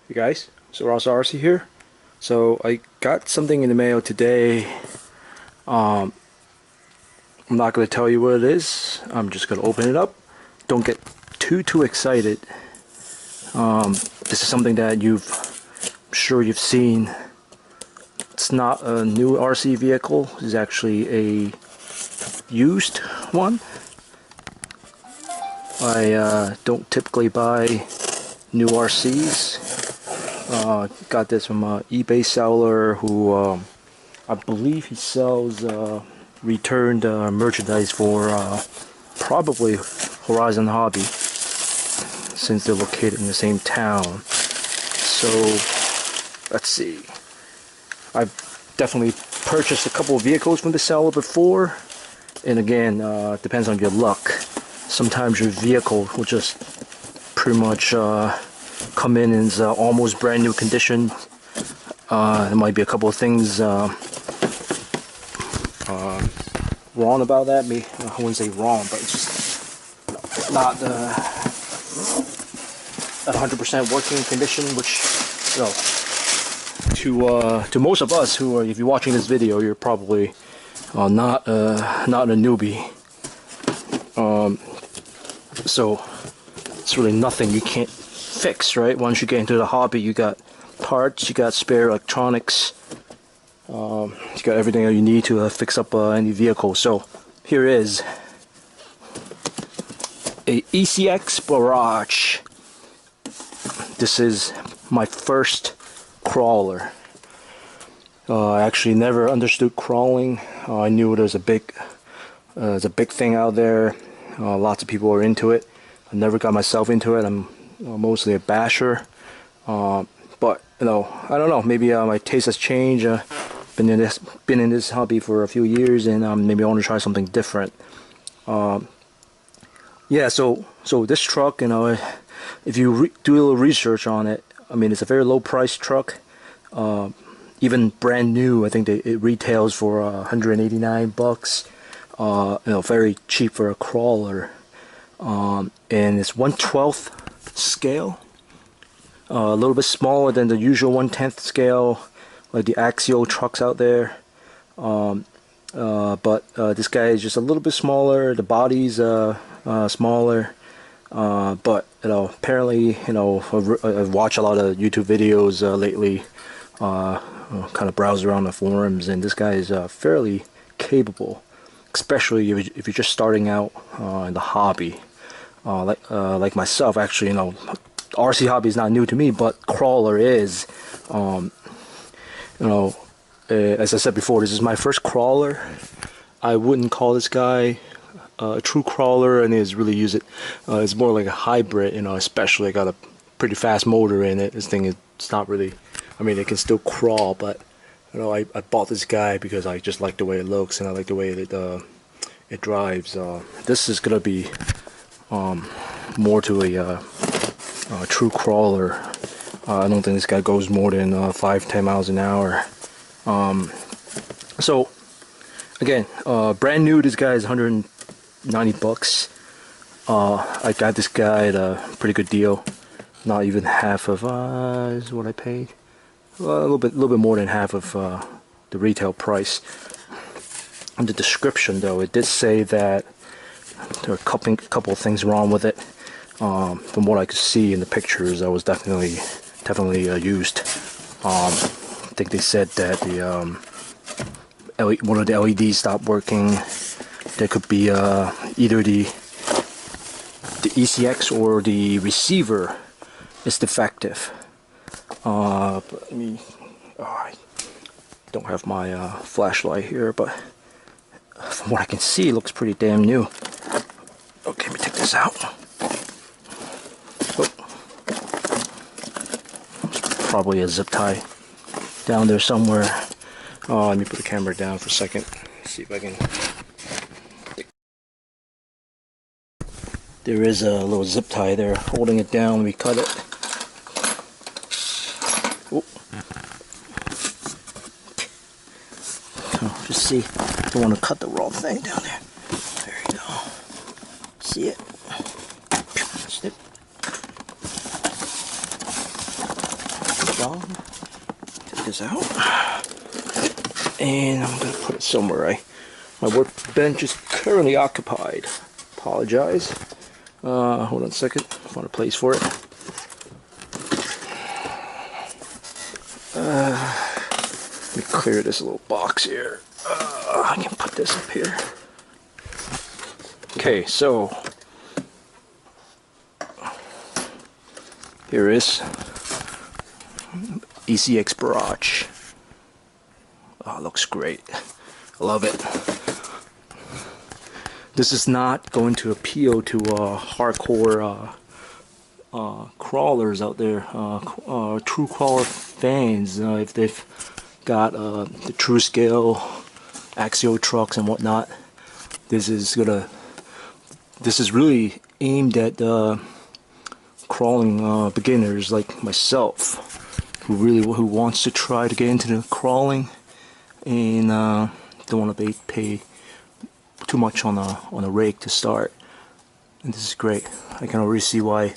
Hey guys, so Ross RC here. So I got something in the mail today. Um, I'm not going to tell you what it is. I'm just going to open it up. Don't get too excited. This is something that I'm sure you've seen. It's not a new RC vehicle. It's actually a used one. I don't typically buy new RCs. Got this from an eBay seller who I believe he sells returned merchandise for probably Horizon Hobby, since they're located in the same town. So let's see. I've definitely purchased a couple of vehicles from the seller before, and again, depends on your luck. Sometimes your vehicle will just pretty much come in almost brand new condition. There might be a couple of things wrong about that. I wouldn't say wrong, but it's just not 100% working condition, which, you know, to most of us who are, if you're watching this video, you're probably not a newbie. So it's really nothing you can't fix, right? Once you get into the hobby, you got parts, you got spare electronics, you got everything that you need to fix up any vehicle. So here is a ECX Barrage. This is my first crawler. I actually never understood crawling. I knew there's a big thing out there. Lots of people are into it. I never got myself into it. I'm mostly a basher. But you know, I don't know. Maybe my taste has changed. Been in this hobby for a few years, and maybe I want to try something different. Yeah. So this truck, you know, if you do a little research on it, I mean, it's a very low price truck. Even brand new, I think it retails for 189 bucks. You know, very cheap for a crawler. And it's 1/12 scale. A little bit smaller than the usual 1/10 scale, like the Axial trucks out there. But this guy is just a little bit smaller. The body's smaller. But you know, apparently, you know, I've watched a lot of YouTube videos lately. Kind of browse around the forums, and this guy is fairly capable, especially if you're just starting out in the hobby. Like myself, actually, you know, RC hobby is not new to me, but crawler is. You know, as I said before, this is my first crawler. I wouldn't call this guy a true crawler, and is really use it. It's more like a hybrid, you know. Especially got a pretty fast motor in it. This thing is, it's not really. I mean, it can still crawl, but you know, I bought this guy because I just like the way it looks, and I like the way it drives. This is gonna be more to a true crawler. I don't think this guy goes more than 5-10 miles an hour. So again, brand new, this guy is 190 bucks. I got this guy at a pretty good deal. Not even half of is what I paid. Well, a little bit more than half of the retail price. In the description, though, it did say that there are a couple of things wrong with it. From what I could see in the pictures, I was definitely used. I think they said that one of the LEDs stopped working. There could be either the ECX or the receiver is defective. But let me. I don't have my flashlight here, but from what I can see, it looks pretty damn new. Okay, let me take this out. Oh. There's probably a zip tie down there somewhere. Let me put the camera down for a second. See if I can. There is a little zip tie there holding it down. Let me cut it. Oh. Oh, just see. Don't want to cut the wrong thing down there. There you go. See it? Snip. on. Take this out. And I'm going to put it somewhere. My workbench is currently occupied. Apologize. Hold on a second. I found a place for it. Let me clear this little box here. I can put this up here. Okay, so here is ECX Barrage. Oh, it looks great. I love it. This is not going to appeal to hardcore crawlers out there, true crawler fans. If they've got the true scale axial trucks and whatnot, this is really aimed at crawling beginners like myself, who wants to try to get into the crawling and don't want to pay too much on a rig to start. And this is great. I can already see why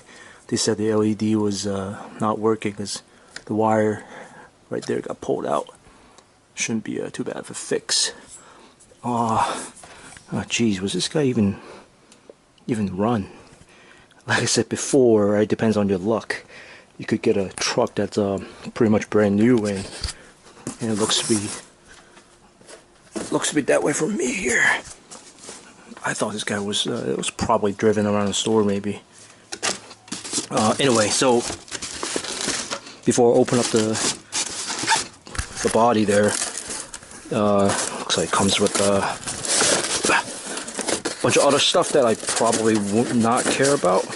they said the LED was not working, because the wire right there got pulled out. Shouldn't be too bad of a fix. Oh geez, was this guy even run? Like I said before, it depends on your luck. You could get a truck that's pretty much brand new, and it looks to be that way for me here. I thought this guy was it was probably driven around the store maybe. Anyway, so before I open up the body there, looks like it comes with a bunch of other stuff that I probably would not care about.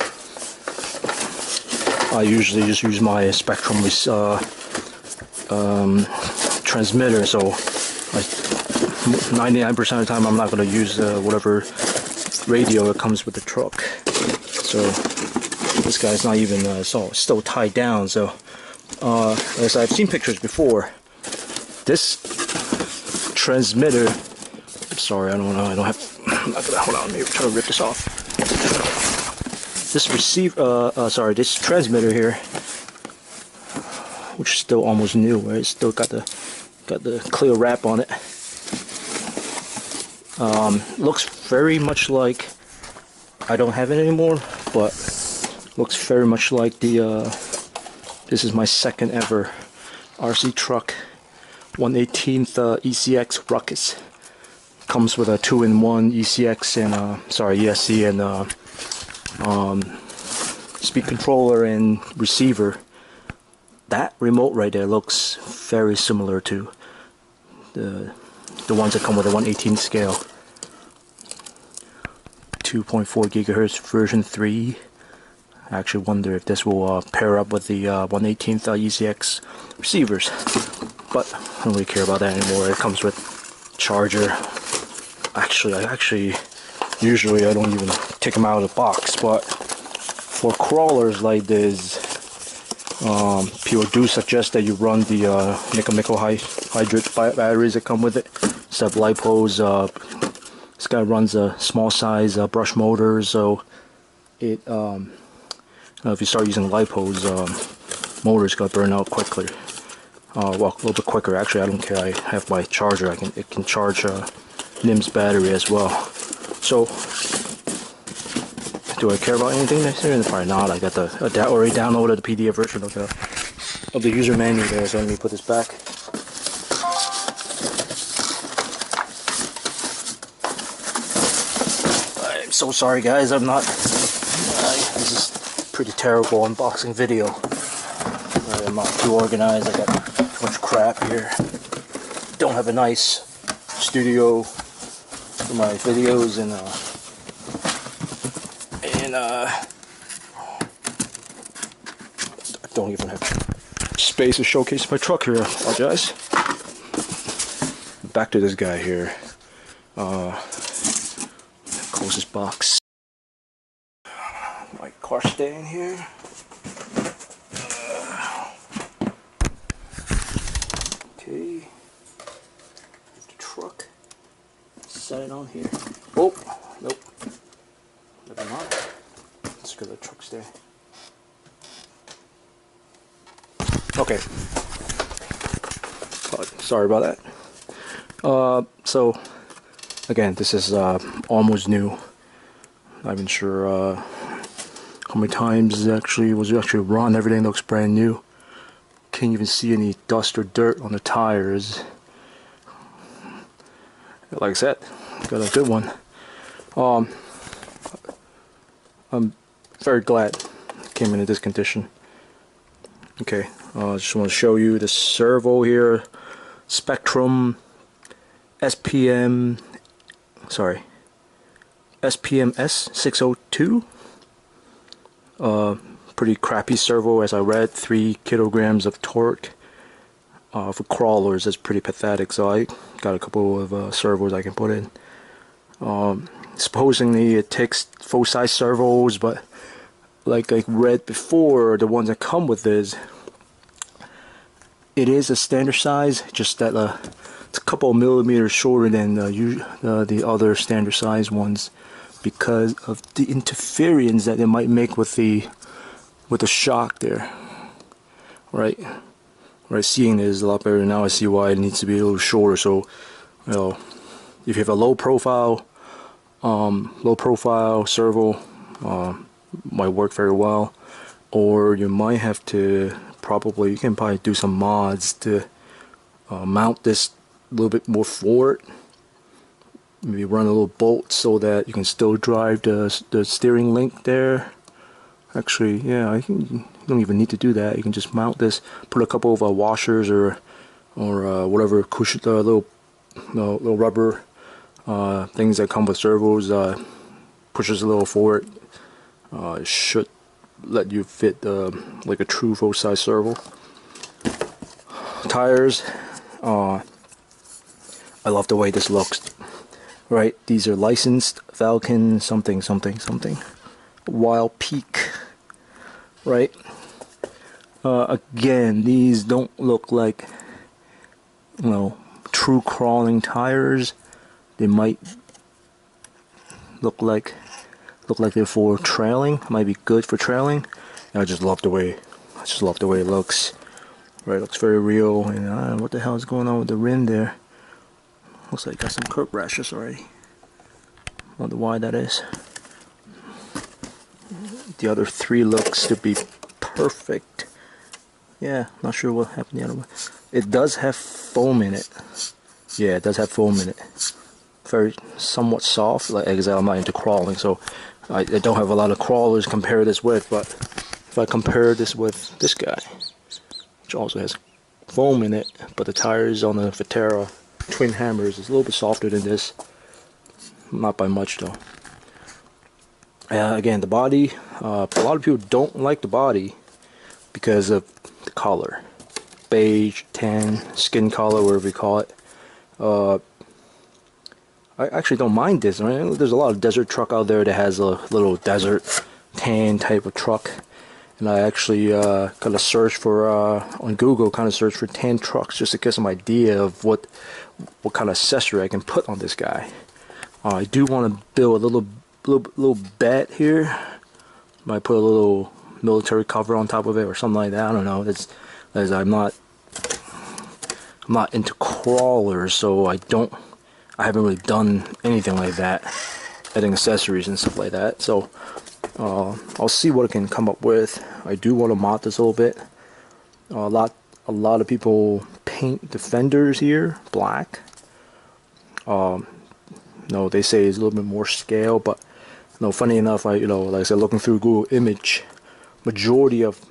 I usually just use my Spectrum transmitter, so 99% of the time I'm not going to use whatever radio that comes with the truck. So this guy's not even still tied down. So as I've seen pictures before, this transmitter. I'm sorry, I'm not gonna hold on. Let me try to rip this off. This this transmitter here, which is still almost new, right? It's still got the clear wrap on it. Looks very much like, I don't have it anymore, but looks very much like this is my second ever RC truck, 1/18th ECX Ruckus. Comes with a 2-in-1 ECX and ESC and speed controller and receiver. That remote right there looks very similar to the ones that come with a 1/18 scale. 2.4 gigahertz version 3. I actually wonder if this will pair up with the 1/18th ECX receivers, but I don't really care about that anymore. It comes with charger. Actually, usually I don't even take them out of the box, but for crawlers like this, people do suggest that you run the nickel hydrate batteries that come with it instead of lipos. This guy runs a small size brush motor, so it if you start using lipos, motor's gonna burn out quickly. Well, a little bit quicker. Actually, I don't care. I have my charger. It can charge NIM's battery as well. So, do I care about anything next year? Probably not. I got already downloaded the PDF version of the user manual there. So let me put this back. I'm so sorry, guys. I'm not. This is pretty terrible unboxing video. I'm not too organized. I got too much crap here. Don't have a nice studio for my videos, and I don't even have space to showcase my truck here. I apologize. Back to this guy here. Closest box. My car stand here. Okay. The truck. Set it on here. Oh, nope. Never mind. Let's go to the truck stand. Okay. Sorry about that. So again, this is almost new. Not even sure how many times it was actually run. Everything looks brand new. Can't even see any dust or dirt on the tires. Like I said, got a good one. I'm very glad it came into this condition. Okay, just want to show you the servo here. Spectrum SPMS 602. Pretty crappy servo, as I read. 3 kilograms of torque. For crawlers, that's pretty pathetic. So I got a couple of servos I can put in. Supposedly it takes full-size servos, but like I read before, the ones that come with this, it is a standard size, just that it's a couple of millimeters shorter than the other standard size ones, because of the interference that it might make with the shock there. Right, seeing this is a lot better now. I see why it needs to be a little shorter. So, you know, if you have a low profile servo, might work very well. Or you might have to you can probably do some mods to mount this a little bit more forward. Maybe run a little bolt so that you can still drive the steering link there. Actually, yeah, you don't even need to do that. You can just mount this, put a couple of washers or whatever cushion, little rubber things that come with servos. Pushes a little forward. It should let you fit like a true full-size servo. Tires. I love the way this looks. Right, these are licensed Falcon something. Wild Peak. Right. Again, these don't look like, true crawling tires. They might look like they're for trailing. Might be good for trailing. And I just love the way it looks. Right, it looks very real. And I don't know what the hell is going on with the rim there. Looks like it got some curb rashes already. Wonder why that is. The other 3 looks to be perfect. Yeah, not sure what happened the other one. It does have foam in it. Yeah, it does have foam in it. Very somewhat soft. Like I'm not into crawling, so I don't have a lot of crawlers to compare this with. But if I compare this with this guy, which also has foam in it, but the tires on the Viterra twin hammers is a little bit softer than this. Not by much though. Again, the body, a lot of people don't like the body because of the color. Beige, tan, skin color, whatever you call it. I actually don't mind this. Right? There's a lot of desert truck out there that has a little desert tan type of truck. And I actually kind of search for, on Google, search for tan trucks just to get some idea of what kind of accessory I can put on this guy. I do want to build a little bed here. Might put a little military cover on top of it or something like that. I don't know. I'm not into crawlers, so I haven't really done anything like that, adding accessories and stuff like that. So I'll see what I can come up with. I do want to mod this a little bit. A lot of people paint the fenders here black. No, they say it's a little bit more scale, but funny enough, like I said, looking through Google image, majority of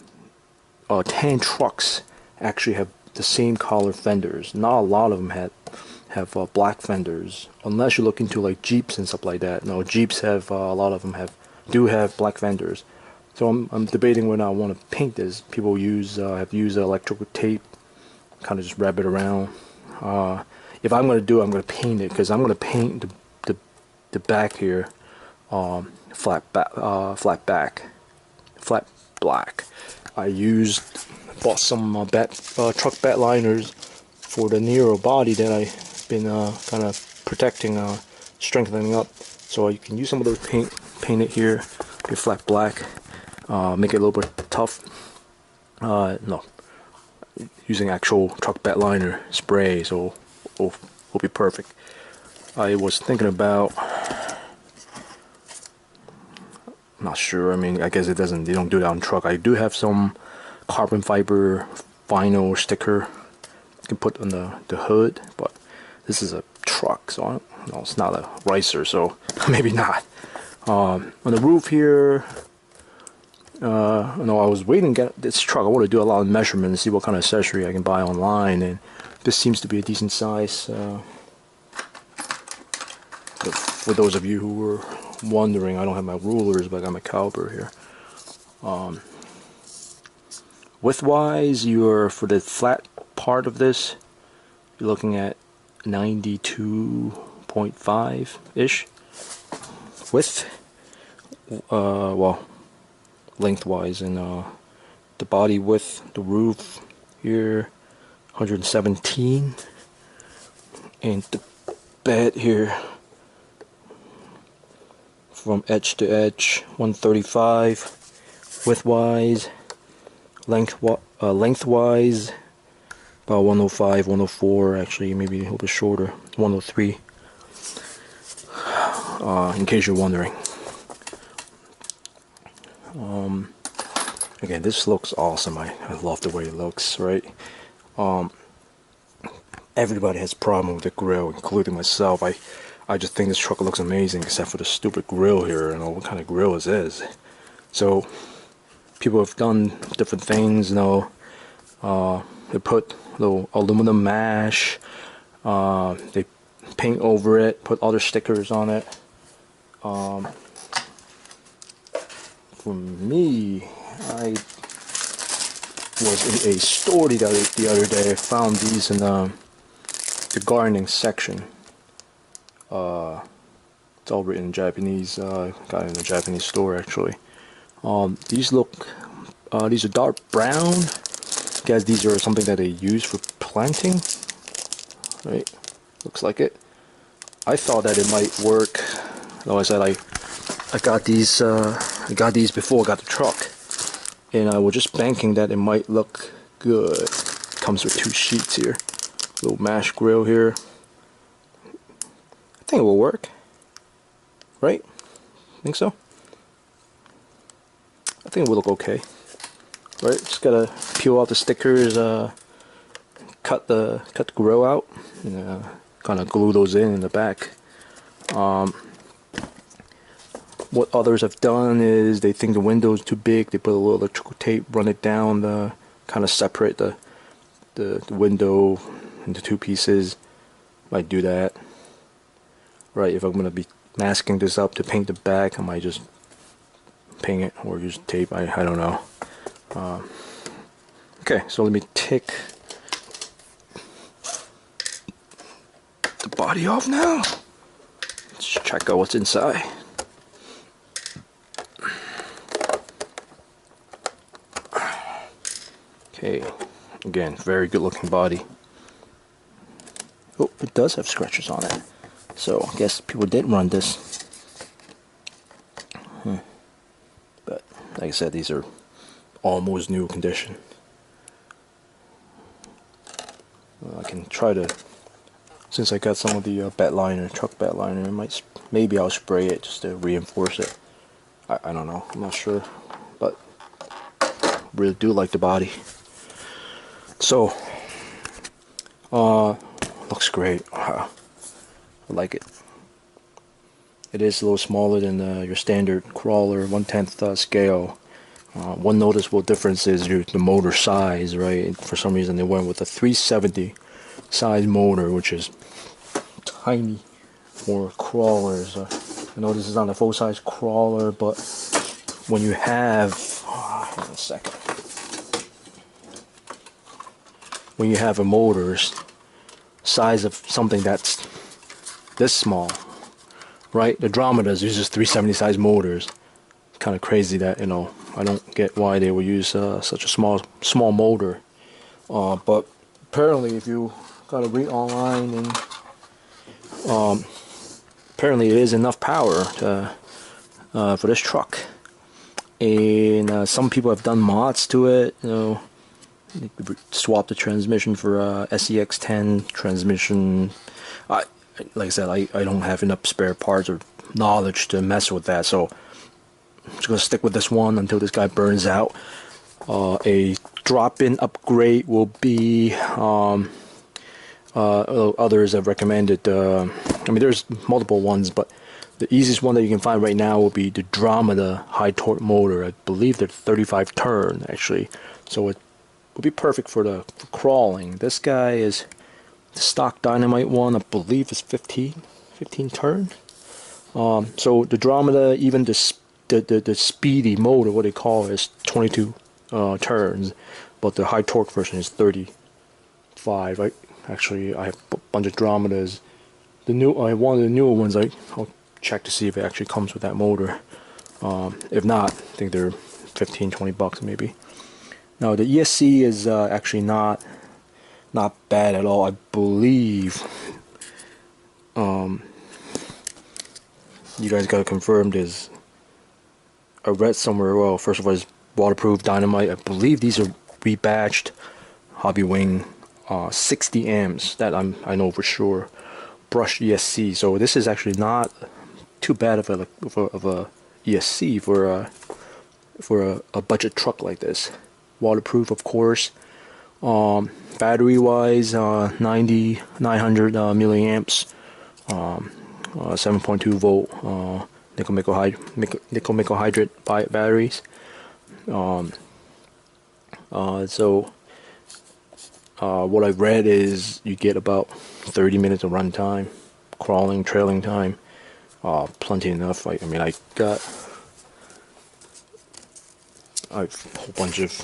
tan trucks actually have the same color fenders. Not a lot of them have black fenders, unless you look into like Jeeps and stuff like that. No, Jeeps have a lot of them do have black fenders. So I'm debating whether I want to paint this. People have used electrical tape, kind of just wrap it around. If I'm going to do it, I'm going to paint it, because I'm going to paint the back here flat black. I bought some truck bed liners for the Nero body that I've been kind of protecting, strengthening up. So you can use some of those paint it here, be flat black, make it a little bit tough. No, using actual truck bed liner spray, so will be perfect. I was thinking about, I'm not sure, I mean, I guess they don't do that on truck. I do have some carbon fiber vinyl sticker you can put on the hood, but this is a truck, so I don't, no, it's not a ricer, so maybe not. On the roof here, I was waiting to get this truck. I want to do a lot of measurements, see what kind of accessory I can buy online, and this seems to be a decent size. For those of you who were wondering, I don't have my rulers, but I got my caliper here. Width-wise, for the flat part of this, you're looking at 92.5-ish. Width, well, lengthwise, and the body width, the roof here, 117, and the bed here, from edge to edge, 135. Widthwise, lengthwise, about 105, 104, actually maybe a little bit shorter, 103. In case you're wondering. Again, this looks awesome. I love the way it looks, right? Everybody has a problem with the grill, including myself. I just think this truck looks amazing, except for the stupid grill here. I don't know what kind of grill this is. So people have done different things, they put little aluminum mesh, they paint over it, put other stickers on it. For me, I was in a store the other day. I found these in the gardening section. It's all written in Japanese. Got it in a Japanese store actually. These are dark brown. I guess these are something that they use for planting, right? Looks like it. I thought that it might work. Like I said, I got these before I got the truck, and I was just banking that it might look good. Comes with 2 sheets here. Little mash grill here. I think it will work, right? Think so? I think it will look okay, right? Just gotta peel off the stickers, cut the grill out, and kind of glue those in the back. What others have done is they think the window is too big. They put a little electrical tape, run it down, kind of separate the window into 2 pieces. Might do that. Right, if I'm gonna be masking this up to paint the back, I might just paint it or use tape. I don't know. Okay, so let me take the body off now. Let's check out what's inside. Okay, again, very good looking body. Oh, it does have scratches on it. So I guess people did run this. But like I said, these are almost new condition. I can try to, since I got some of the bed liner, truck bed liner, maybe I'll spray it just to reinforce it. I don't know, I'm not sure, but really do like the body. So looks great. Wow. I like it. It is a little smaller than your standard crawler 1/10 scale. One noticeable difference is the motor size, right? For some reason they went with a 370 size motor, which is tiny for crawlers. I know this is not a full-size crawler, but when you have, hold on a second. When you have a motor's size of something that's this small, right? The Dromedas uses 370 size motors. Kind of crazy that, I don't get why they would use such a small motor. But apparently, if you gotta read online, and apparently it is enough power for this truck. And some people have done mods to it. swap the transmission for ECX 10 transmission. Like I said, I don't have enough spare parts or knowledge to mess with that, so I'm just gonna stick with this one until this guy burns out. A drop-in upgrade will be others have recommended. I mean, there's multiple ones, but the easiest one that you can find right now will be the Andromeda high torque motor. I believe they're 35 turn actually, so it would be perfect for crawling. This guy is the stock Dynamite one. I believe is 15 turn. So the Andromeda, even the speedy motor, what they call it, is 22 turns, but the high torque version is 35. I have a bunch of Andromedas. One of the newer ones. I'll check to see if it actually comes with that motor. If not, I think they're 15-20 bucks maybe. Now the ESC is actually not bad at all. I believe you guys gotta confirm this. I read somewhere, well, first of all, it's waterproof Dynamite. I believe these are rebadged Hobby Wing 60 amps. That I know for sure. Brushed ESC. So this is actually not too bad of a ESC for a budget truck like this. Waterproof, of course. Battery wise, 900 milliamps. 7.2 volt nickel hydrate batteries. What I've read is you get about 30 minutes of run time, crawling, trailing time, plenty enough. I mean, I got a whole bunch of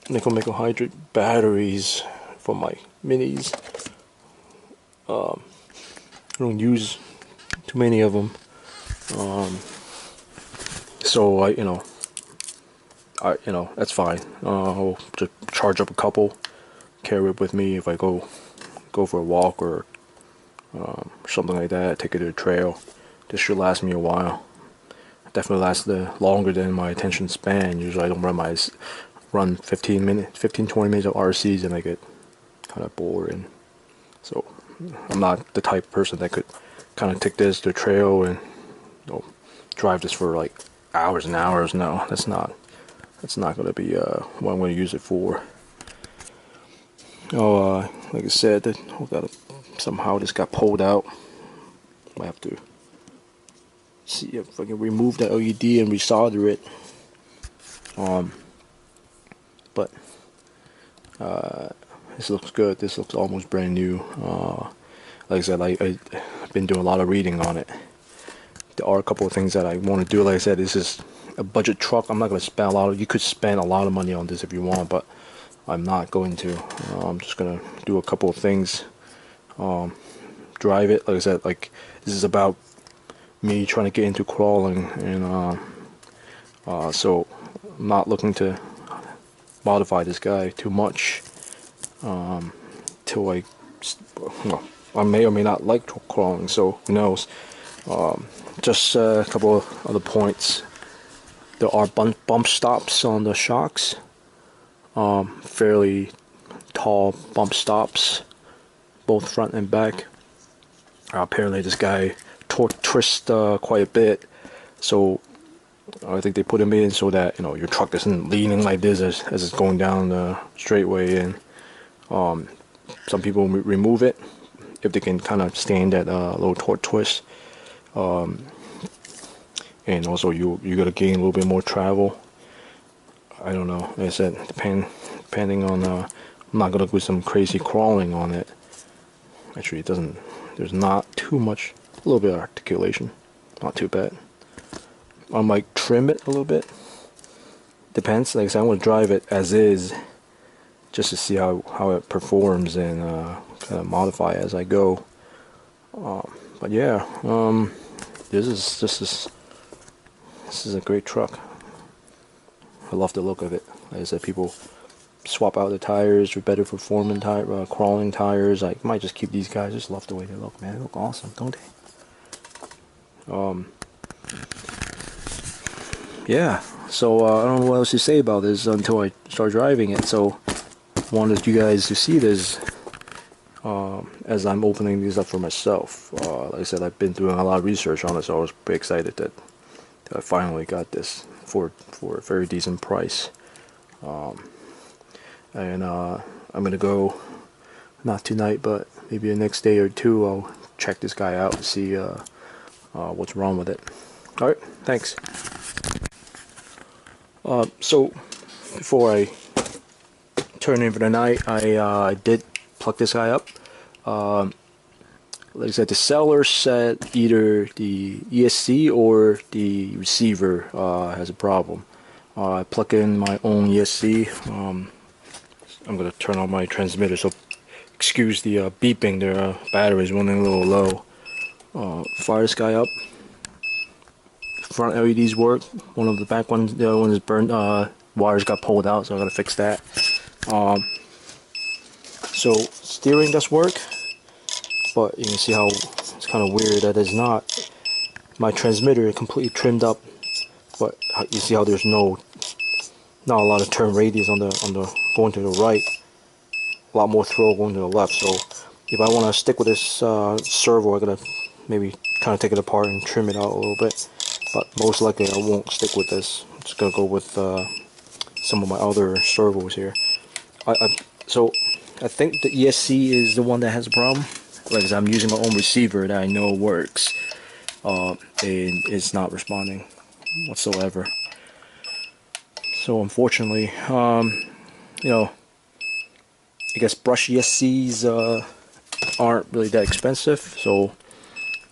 nickel hydrate batteries for my minis. I don't use too many of them, so that's fine. I'll just charge up a couple, carry it with me if I go for a walk or something like that. Take it to the trail. This should last me a while. Definitely lasts longer than my attention span. Usually I don't run 15-20 minutes of RCs and I get kind of bored, and so I'm not the type of person that could kind of take this to the trail and drive this for like hours and hours. No, that's not going to be what I'm going to use it for. Like I said, somehow this got pulled out. I have to see if I can remove that LED and resolder it. But this looks good. This looks almost brand new. Like I said, I've been doing a lot of reading on it. There are a couple of things that I want to do. Like I said, this is a budget truck. I'm not going to spend a lot. You could spend a lot of money on this if you want, but I'm not going to. I'm just going to do a couple of things. Drive it. Like I said, this is about me trying to get into crawling, and so I'm not looking to modify this guy too much till I may or may not like crawling, so who knows. Just a couple of other points. There are bump stops on the shocks, fairly tall bump stops, both front and back. Apparently this guy twists quite a bit, so I think they put them in so that your truck isn't leaning like this as it's going down the straightaway. And some people remove it if they can kind of stand that low torque twist. And also you're gonna gain a little bit more travel. I don't know. Like I said, depending on I'm not gonna do some crazy crawling on it. Actually, it doesn't. There's not too much. A little bit of articulation, not too bad. I might trim it a little bit. Depends. Like I said, I'm gonna drive it as is, just to see how it performs and kind of modify as I go. But yeah, this is a great truck. I love the look of it. Like I said, people swap out the tires for better performing crawling tires. I might just keep these guys. Just love the way they look, man. They look awesome, don't they? Yeah. so I don't know what else to say about this until I start driving it. So wanted you guys to see this as I'm opening these up for myself. Like I said, I've been doing a lot of research on it, so I was pretty excited that I finally got this for a very decent price. And I'm gonna go, not tonight, but maybe the next day or two, I'll check this guy out and see what's wrong with it. Alright, thanks. So before I turn in for the night, I did plug this guy up. Like I said, the seller said either the ESC or the receiver has a problem. I plug in my own ESC. I'm gonna turn on my transmitter, so excuse the beeping. The battery is running a little low. Fire this guy up. Front LEDs work. One of the back ones, the other one is burned. Wires got pulled out, so I gotta fix that. So steering does work, but you can see how it's kind of weird that it's not. My transmitter completely trimmed up, but you see how there's not a lot of turn radius on the going to the right, a lot more throw going to the left. So if I want to stick with this servo, I'm gonna maybe kind of take it apart and trim it out a little bit. But most likely I won't stick with this. I'm just gonna go with some of my other servos here. So I think the ESC is the one that has a problem. Like I said, I'm using my own receiver that I know works, and it's not responding whatsoever. So unfortunately, you know, I guess brush ESCs aren't really that expensive. So,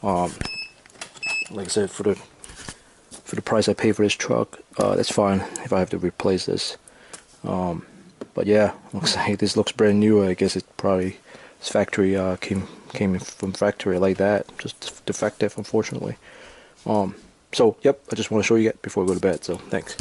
like I said, for the price I pay for this truck, that's fine if I have to replace this. But yeah, looks like this looks brand new. I guess it probably this factory came from factory like that, just defective, unfortunately. So yep, I just want to show you that before I go to bed. So thanks.